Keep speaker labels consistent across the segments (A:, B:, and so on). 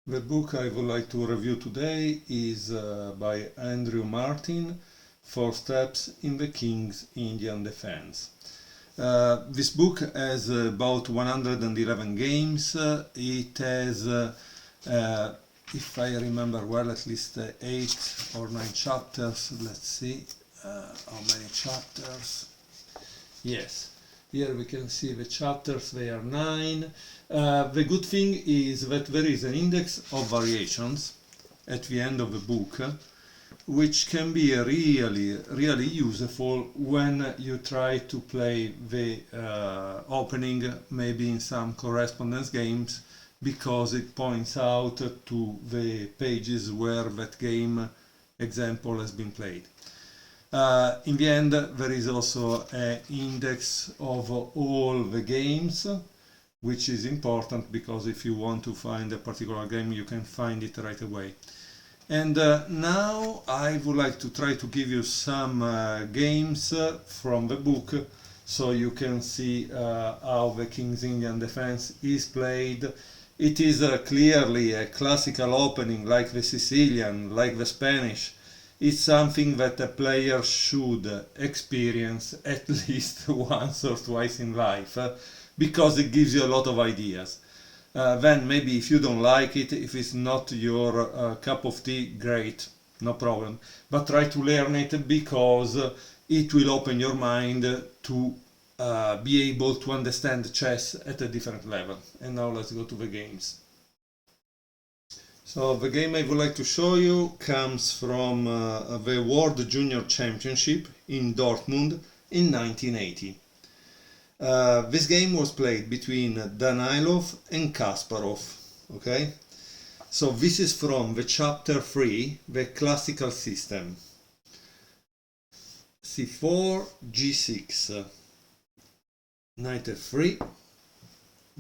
A: The book I would like to review today is by Andrew Martin, 4 Steps in the King's Indian Defense. This book has about 111 games. It has, if I remember well, at least 8 or 9 chapters. Let's see how many chapters. Yes, here we can see the chapters, they are 9. The good thing is that there is an index of variations at the end of the book, which can be really useful when you try to play the opening, maybe in some correspondence games, because it points out to the pages where that game example has been played. In the end, there is also an index of all the games, which is important because if you want to find a particular game, you can find it right away. And now I would like to try to give you some games from the book, so you can see how the King's Indian Defense is played. It is clearly a classical opening, like the Sicilian, like the Spanish. It's something that a player should experience at least once or twice in life, because it gives you a lot of ideas. Then maybe if you don't like it, if it's not your cup of tea, great, no problem. But try to learn it because it will open your mind to be able to understand chess at a different level. And now let's go to the games. So the game I would like to show you comes from the World Junior Championship in Dortmund in 1980. This game was played between Danilov and Kasparov. Okay, so this is from the chapter 3, the classical system. c4, g6, knight f3,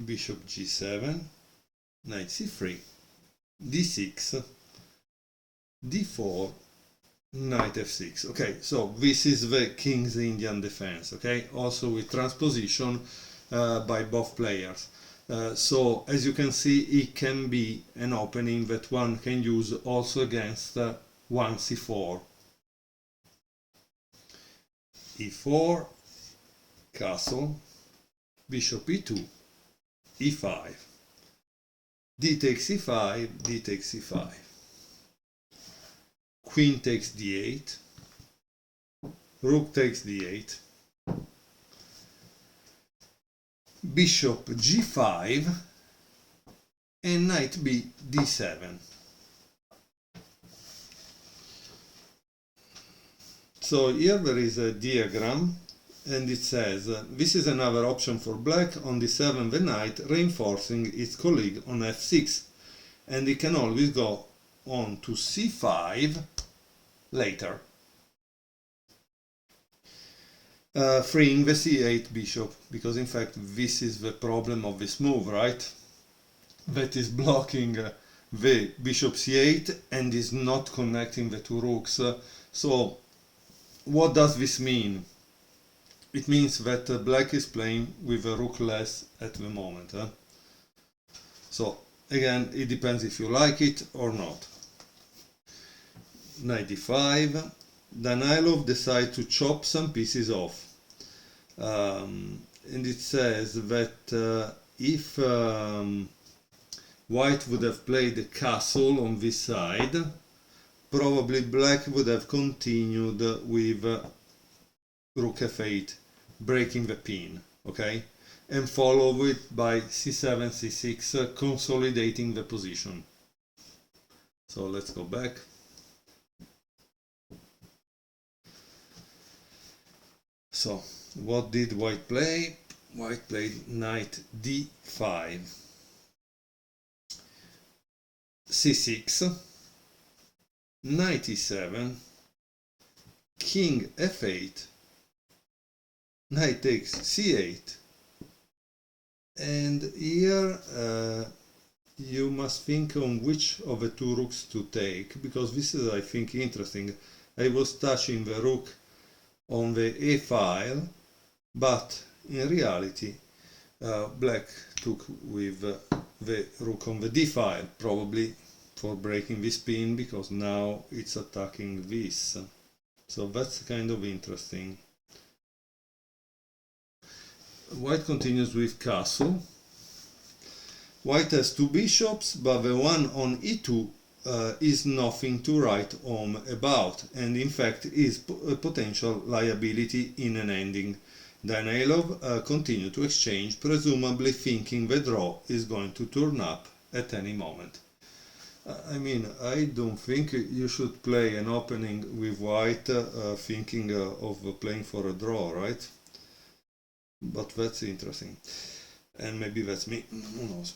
A: bishop g7, knight c3, d6, d4, knight f6. Okay, so this is the King's Indian Defense, okay, also with transposition by both players. So as you can see, it can be an opening that one can use also against 1c4. e4, castle, bishop e2, e5, d takes e5, d takes e5. Queen takes d8, rook takes d8, bishop g5, and knight b d7. So here there is a diagram, and it says this is another option for black. On d7 the knight, reinforcing its colleague on f6, and it can always go on to c5 later, freeing the c8 bishop, because in fact this is the problem of this move, right? That is blocking the bishop c8 and is not connecting the two rooks. So what does this mean? It means that black is playing with a rook less at the moment. So again, it depends if you like it or not. Knight d5, Danilov decides to chop some pieces off. And it says that if white would have played the castle on this side, probably black would have continued with rook f8, breaking the pin, okay? And follow it by c7, c6, consolidating the position. So let's go back. So, what did white play? White played knight d5, c6, knight e7, king f8, knight takes c8, and here you must think on which of the two rooks to take, because this is, I think, interesting. I was touching the rook on the A file, but in reality black took with the rook on the d file, probably for breaking this pin, because now it's attacking this. So that's kind of interesting. White continues with castle. White has two bishops, but the one on e2 is nothing to write home about, and in fact is a potential liability in an ending. Danilov continue to exchange, presumably thinking the draw is going to turn up at any moment. I mean, I don't think you should play an opening with white thinking of playing for a draw, right? But that's interesting. And maybe that's me, who knows.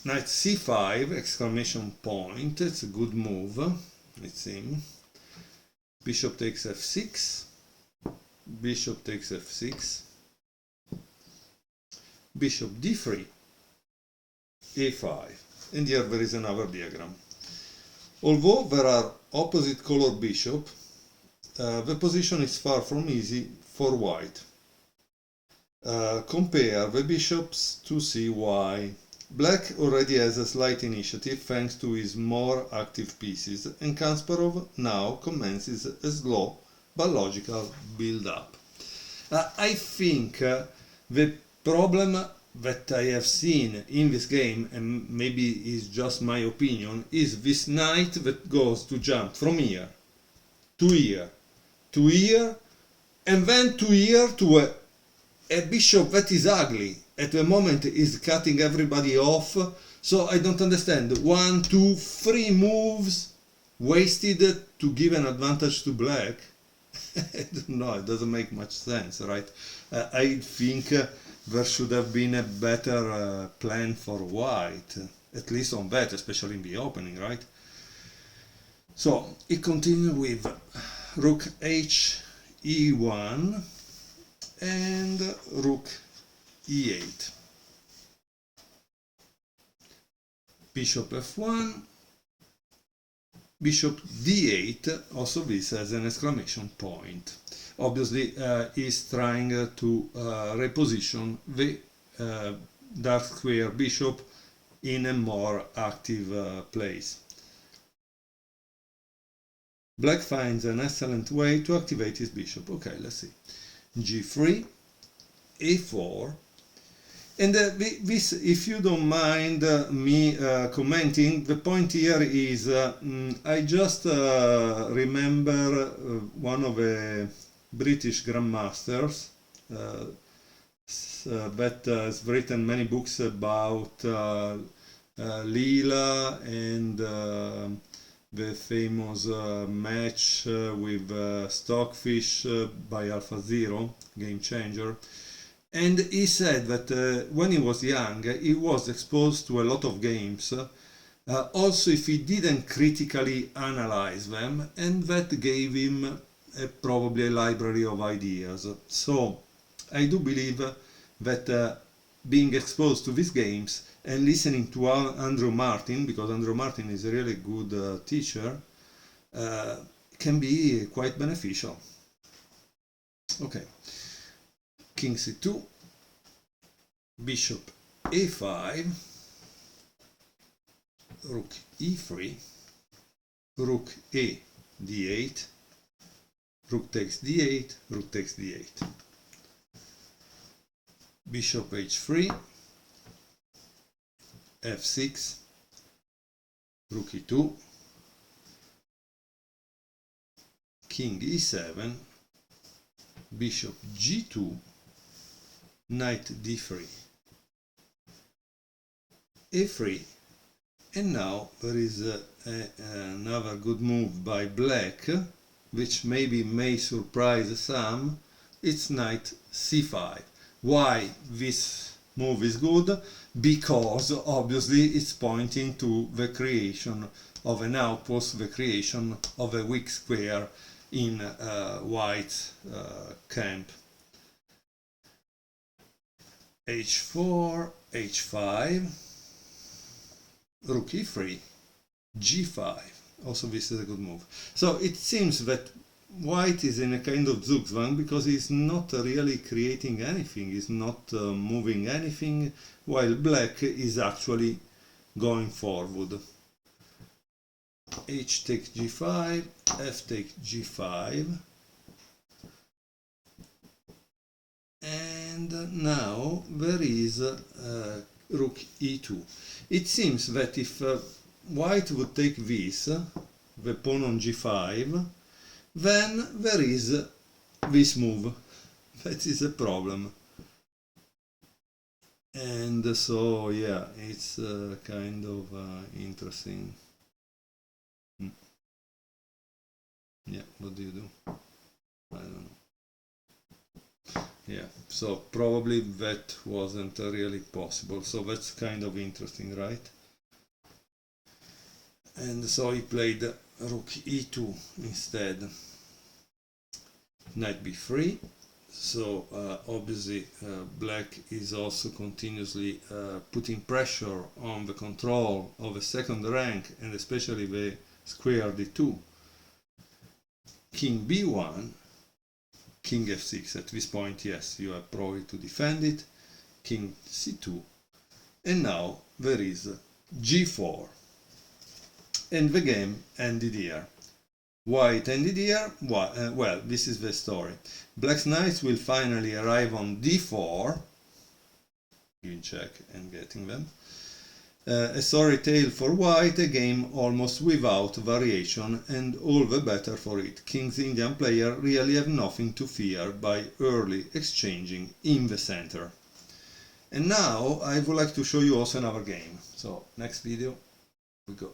A: Knight c5, exclamation point, it's a good move, it seems. Bishop takes f6, bishop takes f6, bishop d3, a5, and here there is another diagram. Although there are opposite color bishop, the position is far from easy for white. Compare the bishops to see why. Black already has a slight initiative thanks to his more active pieces, and Kasparov now commences a slow but logical build-up. I think the problem that I have seen in this game, and maybe is just my opinion, is this knight that goes to jump from here to here to here, and then to here to a bishop that is ugly. At the moment is cutting everybody off, so I don't understand. 1, 2, 3 moves wasted to give an advantage to black. I don't know, it doesn't make much sense, right? I think there should have been a better plan for white, at least on that, especially in the opening, right? So it continues with rook h e1 and rook e8, bishop f1, bishop d8, also this has an exclamation point. Obviously he's trying to reposition the dark square bishop in a more active place. Black finds an excellent way to activate his bishop. Okay, let's see. g3, a4, and this, if you don't mind me commenting, the point here is I just remember one of the British grandmasters that has written many books about Leela and the famous match with Stockfish by AlphaZero, Game Changer. And he said that when he was young, he was exposed to a lot of games, also if he didn't critically analyze them, and that gave him probably a library of ideas. So I do believe that being exposed to these games and listening to Andrew Martin, because Andrew Martin is a really good teacher, can be quite beneficial. Okay. King c2, bishop a5, rook e3, rook a d8, rook takes d8, rook takes d8, bishop h3, f6, rook e2, king e7, bishop g2, knight d3, a3, and now there is another good move by black, which maybe may surprise some. It's knight c5. Why this move is good? Because obviously it's pointing to the creation of an outpost, the creation of a weak square in white's camp. h4, h5, rook e3, g5. Also this is a good move. So it seems that white is in a kind of zugzwang because he's not really creating anything, he's not moving anything, while black is actually going forward. H take g5, f take g5, and now there is rook e2. It seems that if white would take this, the pawn on g5, then there is this move. That is a problem. And so, yeah, it's kind of interesting. Yeah, what do you do? I don't know. Yeah, so probably that wasn't really possible. So that's kind of interesting, right? And so he played rook e2 instead. Knight b3. So obviously black is also continuously putting pressure on the control of the second rank, and especially the square d2. King b1, king f6. At this point, yes, you have probably to defend it. King c2, and now there is g4, and the game ended here. White ended here. Well, this is the story. Black's knights will finally arrive on d4, giving check and getting them. A sorry tale for white, a game almost without variation, and all the better for it. King's Indian player really have nothing to fear by early exchanging in the center. And now I would like to show you also another game. So next video we go.